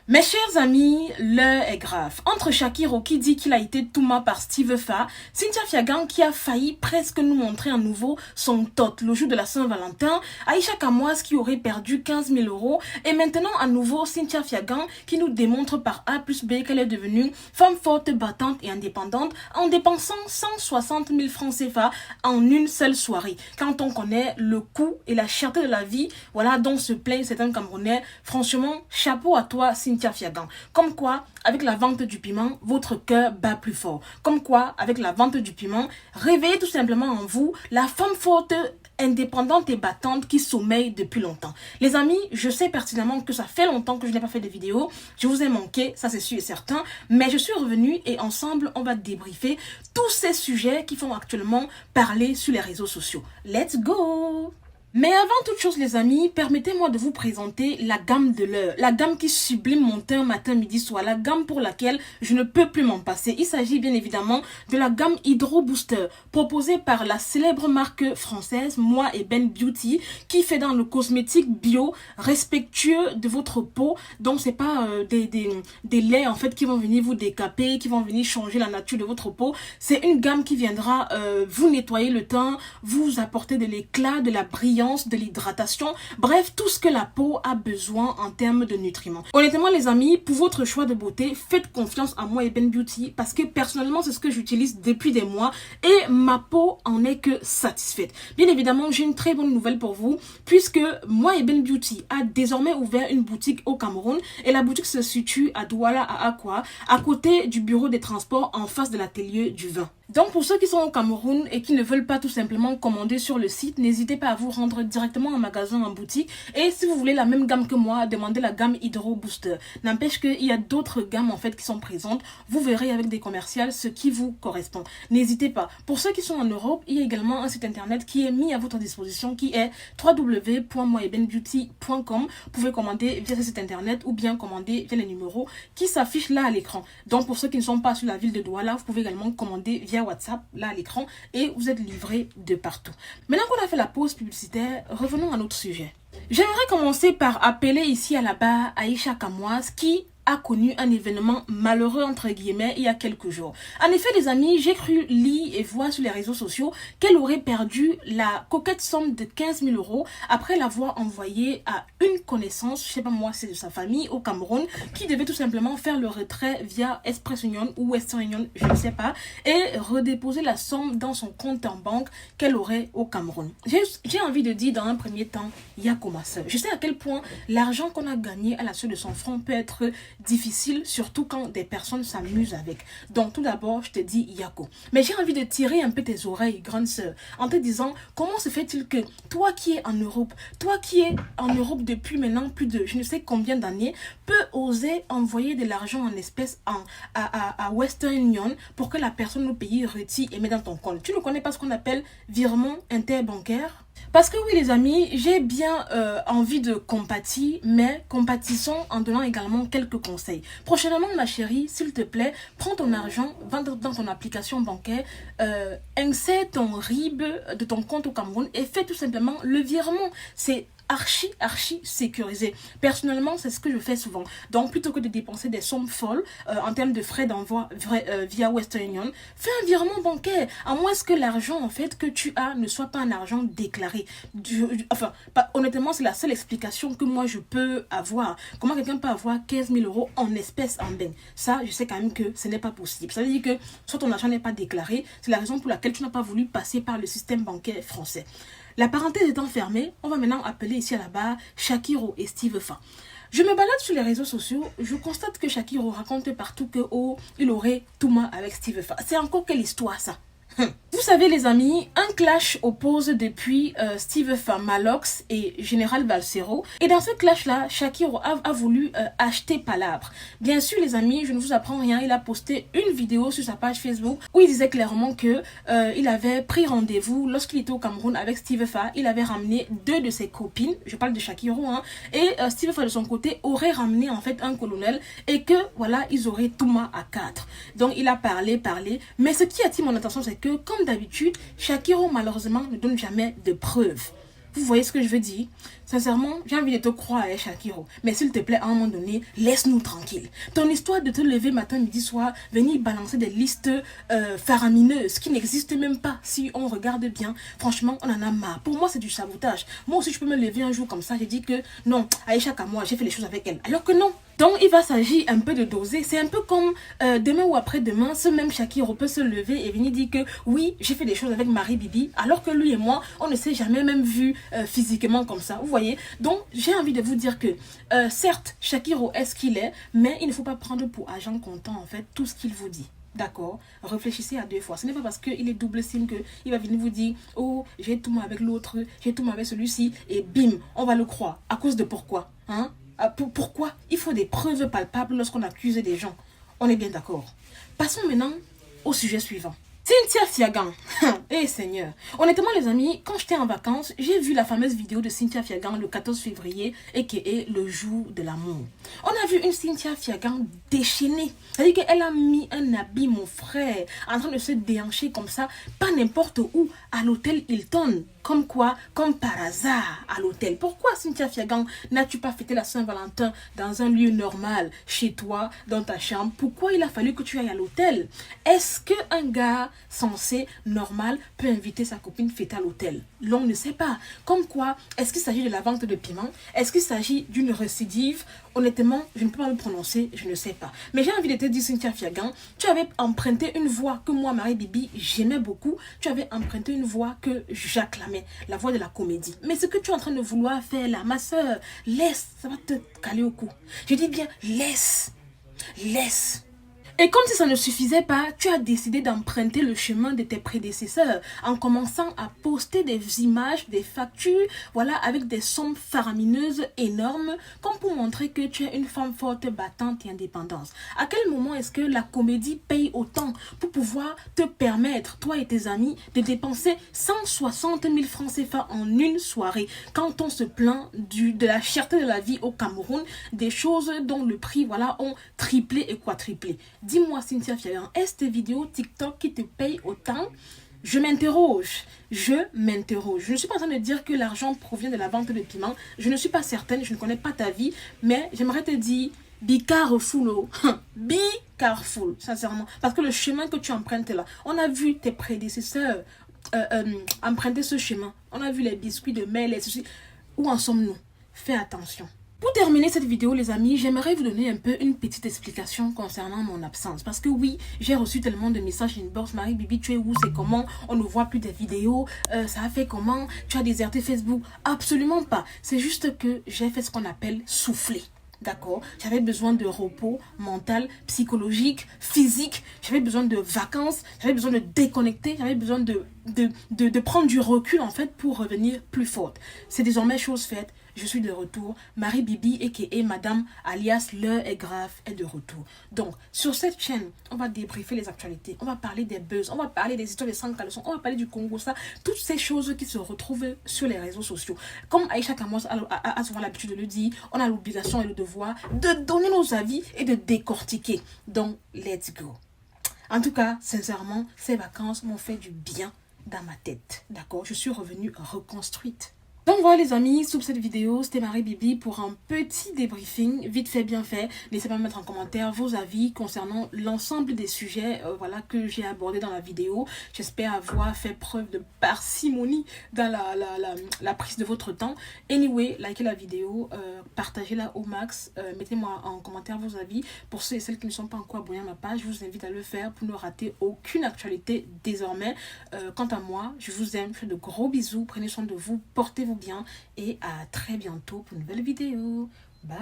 Mes chers amis, l'heure est grave. Entre Shakiro qui dit qu'il a été Touma par Steve Fa, Cynthia Fiagan qui a failli presque nous montrer à nouveau son tot le jour de la Saint-Valentin, Aïcha Kamoise qui aurait perdu 15 000 euros et maintenant à nouveau Cynthia Fiagan qui nous démontre par A plus B qu'elle est devenue femme forte, battante et indépendante en dépensant 160 000 francs CFA en une seule soirée. Quand on connaît le coût et la cherté de la vie, voilà dont se plaignent certains Camerounais, franchement, chapeau à toi Cynthia Fiagan. Comme quoi, avec la vente du piment, votre cœur bat plus fort. Comme quoi, avec la vente du piment, réveillez tout simplement en vous la femme forte, indépendante et battante qui sommeille depuis longtemps. Les amis, je sais pertinemment que ça fait longtemps que je n'ai pas fait de vidéo. Je vous ai manqué, ça c'est sûr et certain. Mais je suis revenue et ensemble, on va débriefer tous ces sujets qui font actuellement parler sur les réseaux sociaux. Let's go! Mais avant toute chose les amis, permettez-moi de vous présenter la gamme de l'heure, la gamme qui sublime mon teint matin, midi, soir, la gamme pour laquelle je ne peux plus m'en passer. Il s'agit bien évidemment de la gamme Hydro Booster, proposée par la célèbre marque française Moi et Ben Beauty, qui fait dans le cosmétique bio, respectueux de votre peau. Donc c'est pas des laits en fait qui vont venir vous décaper, qui vont venir changer la nature de votre peau. C'est une gamme qui viendra vous nettoyer le teint, vous apporter de l'éclat, de la brillance, de l'hydratation, bref, tout ce que la peau a besoin en termes de nutriments. Honnêtement les amis, pour votre choix de beauté, faites confiance à Moi et Ben Beauty parce que personnellement c'est ce que j'utilise depuis des mois et ma peau en est que satisfaite. Bien évidemment, j'ai une très bonne nouvelle pour vous puisque Moi et Ben Beauty a désormais ouvert une boutique au Cameroun et la boutique se situe à Douala à Akwa, à côté du bureau des transports en face de l'atelier du vin. Donc pour ceux qui sont au Cameroun et qui ne veulent pas tout simplement commander sur le site, n'hésitez pas à vous rendre directement en magasin, en boutique. Et si vous voulez la même gamme que moi, demandez la gamme Hydro Booster. N'empêche qu'il y a d'autres gammes en fait qui sont présentes. Vous verrez avec des commerciales ce qui vous correspond. N'hésitez pas. Pour ceux qui sont en Europe, il y a également un site internet qui est mis à votre disposition qui est www.moiebenbeauty.com. Vous pouvez commander via ce site internet ou bien commander via les numéros qui s'affichent là à l'écran. Donc pour ceux qui ne sont pas sur la ville de Douala, vous pouvez également commander via WhatsApp là à l'écran et vous êtes livré de partout. Maintenant qu'on a fait la pause publicitaire, revenons à notre sujet. J'aimerais commencer par appeler ici à la barre Aïcha Kamoise qui a connu un événement malheureux entre guillemets il y a quelques jours. En effet les amis, j'ai cru lire et voir sur les réseaux sociaux qu'elle aurait perdu la coquette somme de 15 000 euros après l'avoir envoyée à une connaissance, je sais pas moi, c'est de sa famille au Cameroun, qui devait tout simplement faire le retrait via Express Union ou Western Union, je ne sais pas, et redéposer la somme dans son compte en banque qu'elle aurait au Cameroun. J'ai envie de dire dans un premier temps, Yako ma soeur. Je sais à quel point l'argent qu'on a gagné à la suite de son front peut être difficile, surtout quand des personnes s'amusent avec. Donc tout d'abord, je te dis Yako. Mais j'ai envie de tirer un peu tes oreilles, grande sœur, en te disant comment se fait-il que toi qui es en Europe, toi qui es en Europe depuis maintenant plus de je ne sais combien d'années, peux oser envoyer de l'argent en espèces à Western Union pour que la personne au pays retire et met dans ton compte. Tu ne connais pas ce qu'on appelle virement interbancaire? Parce que oui les amis, j'ai bien envie de compatir, mais compatissons en donnant également quelques conseils. Prochainement ma chérie, s'il te plaît, prends ton argent, va dans ton application bancaire, insère ton RIB de ton compte au Cameroun et fais tout simplement le virement. C'est archi sécurisé. Personnellement, c'est ce que je fais souvent. Donc, plutôt que de dépenser des sommes folles en termes de frais d'envoi via Western Union, fais un virement bancaire. À moins que l'argent, en fait, que tu as ne soit pas un argent déclaré. Honnêtement, c'est la seule explication que moi, je peux avoir. Comment quelqu'un peut avoir 15 000 euros en espèces en bain? Ça, je sais quand même que ce n'est pas possible. Ça veut dire que soit ton argent n'est pas déclaré, c'est la raison pour laquelle tu n'as pas voulu passer par le système bancaire français. La parenthèse étant fermée, on va maintenant appeler ici à la barre Shakiro et Steve Fa. Je me balade sur les réseaux sociaux, je constate que Shakiro raconte partout que il aurait Touma avec Steve Fa. C'est encore quelle histoire ça? Vous savez les amis, un clash oppose depuis Steve Fa, Malox et Général Balsero. Et dans ce clash-là, Shakiro a voulu acheter Palabre. Bien sûr les amis, je ne vous apprends rien, il a posté une vidéo sur sa page Facebook où il disait clairement que il avait pris rendez-vous lorsqu'il était au Cameroun avec Steve Fa. Il avait ramené 2 de ses copines, je parle de Shakiro, hein, et Steve Fa de son côté aurait ramené en fait un colonel et que voilà, ils auraient Touma à 4. Donc il a parlé, mais ce qui attire mon attention c'est que comme d'habitude, Shakiro malheureusement ne donne jamais de preuves. Vous voyez ce que je veux dire? Sincèrement, j'ai envie de te croire, Shakiro. Mais s'il te plaît, à un moment donné, laisse-nous tranquille. Ton histoire de te lever matin, midi, soir, venir balancer des listes faramineuses qui n'existent même pas. Si on regarde bien, franchement, on en a marre. Pour moi, c'est du sabotage. Moi aussi, je peux me lever un jour comme ça, j'ai dit que non, Aïcha Kamwa, j'ai fait les choses avec elle. Alors que non. Donc, il va s'agir un peu de doser. C'est un peu comme demain ou après-demain, ce même Shakiro peut se lever et venir dire que oui, j'ai fait des choses avec Marie Bibi, alors que lui et moi, on ne s'est jamais même vu physiquement comme ça. Vous voyez? Donc, j'ai envie de vous dire que certes, Shakiro est ce qu'il est, mais il ne faut pas prendre pour agent comptant, en fait, tout ce qu'il vous dit. D'accord? Réfléchissez à deux fois. Ce n'est pas parce qu'il est double SIM qu'il va venir vous dire oh, j'ai tout moi avec l'autre, j'ai tout moi avec celui-ci, et bim, on va le croire. À cause de pourquoi? Hein? Pourquoi? Il faut des preuves palpables lorsqu'on accuse des gens. On est bien d'accord. Passons maintenant au sujet suivant. Cynthia Fiagan. Eh Seigneur. Honnêtement les amis, quand j'étais en vacances, j'ai vu la fameuse vidéo de Cynthia Fiagan le 14 février et qui est le jour de l'amour. On a vu une Cynthia Fiagan déchaînée. C'est-à-dire qu'elle a mis un habit, mon frère, en train de se déhancher comme ça, pas n'importe où, à l'hôtel Hilton. Comme quoi, comme par hasard, à l'hôtel. Pourquoi, Cynthia Fiagan, n'as-tu pas fêté la Saint-Valentin dans un lieu normal, chez toi, dans ta chambre? Pourquoi il a fallu que tu ailles à l'hôtel? Est-ce qu'un gars censé, normal, peut inviter sa copine fêter à l'hôtel? L'on ne sait pas. Comme quoi, est-ce qu'il s'agit de la vente de piment? Est-ce qu'il s'agit d'une récidive? Honnêtement, je ne peux pas me prononcer, je ne sais pas. Mais j'ai envie de te dire, Cynthia Fiagan, tu avais emprunté une voix que moi, Marie Bibi, j'aimais beaucoup. Tu avais emprunté une voix que j'acclamais, la voix de la comédie. Mais ce que tu es en train de vouloir faire là, ma soeur, laisse, ça va te caler au cou. Je dis bien, laisse. Et comme si ça ne suffisait pas, tu as décidé d'emprunter le chemin de tes prédécesseurs en commençant à poster des images, des factures, voilà, avec des sommes faramineuses énormes, comme pour montrer que tu es une femme forte, battante et indépendante. À quel moment est-ce que la comédie paye autant pour pouvoir te permettre, toi et tes amis, de dépenser 160 000 francs CFA en une soirée, quand on se plaint de la cherté de la vie au Cameroun, des choses dont le prix, voilà, ont triplé et quadruplé. Dis-moi, Cynthia Fiagan, est-ce tes vidéos TikTok qui te payent autant? Je m'interroge. Je ne suis pas en train de dire que l'argent provient de la vente de piment. Je ne suis pas certaine, je ne connais pas ta vie. Mais j'aimerais te dire, be careful. Be careful, sincèrement. Parce que le chemin que tu empruntes là, on a vu tes prédécesseurs emprunter ce chemin. On a vu les biscuits de mail, ceci. Où en sommes-nous? Fais attention. Pour terminer cette vidéo, les amis, j'aimerais vous donner un peu une petite explication concernant mon absence. Parce que oui, j'ai reçu tellement de messages inbox. Marie Bibi, tu es où? C'est comment? On ne voit plus des vidéos. Ça a fait comment? Tu as déserté Facebook? Absolument pas. C'est juste que j'ai fait ce qu'on appelle souffler. D'accord? J'avais besoin de repos mental, psychologique, physique. J'avais besoin de vacances. J'avais besoin de déconnecter. J'avais besoin de prendre du recul, en fait, pour revenir plus forte. C'est désormais chose faite. Je suis de retour. Marie Bibi, a.k.a. Madame, alias L'heure est grave, est de retour. Donc, sur cette chaîne, on va débriefer les actualités. On va parler des buzz. On va parler des histoires de 100 caleçons. On va parler du Congo, ça. Toutes ces choses qui se retrouvent sur les réseaux sociaux. Comme Aïcha Kamwa a souvent l'habitude de le dire, on a l'obligation et le devoir de donner nos avis et de décortiquer. Donc, let's go. En tout cas, sincèrement, ces vacances m'ont fait du bien dans ma tête. D'accord? Je suis revenue reconstruite. Donc voilà les amis, sous cette vidéo, c'était Marie Bibi pour un petit débriefing, vite fait, bien fait. N'hésitez pas à mettre en commentaire vos avis concernant l'ensemble des sujets voilà, que j'ai abordés dans la vidéo. J'espère avoir fait preuve de parcimonie dans la prise de votre temps. Anyway, likez la vidéo, partagez-la au max, mettez-moi en commentaire vos avis. Pour ceux et celles qui ne sont pas encore abonnés à ma page, je vous invite à le faire pour ne rater aucune actualité désormais. Quant à moi, je vous aime, je fais de gros bisous, prenez soin de vous, portez-vous bien et à très bientôt pour une nouvelle vidéo. Bye.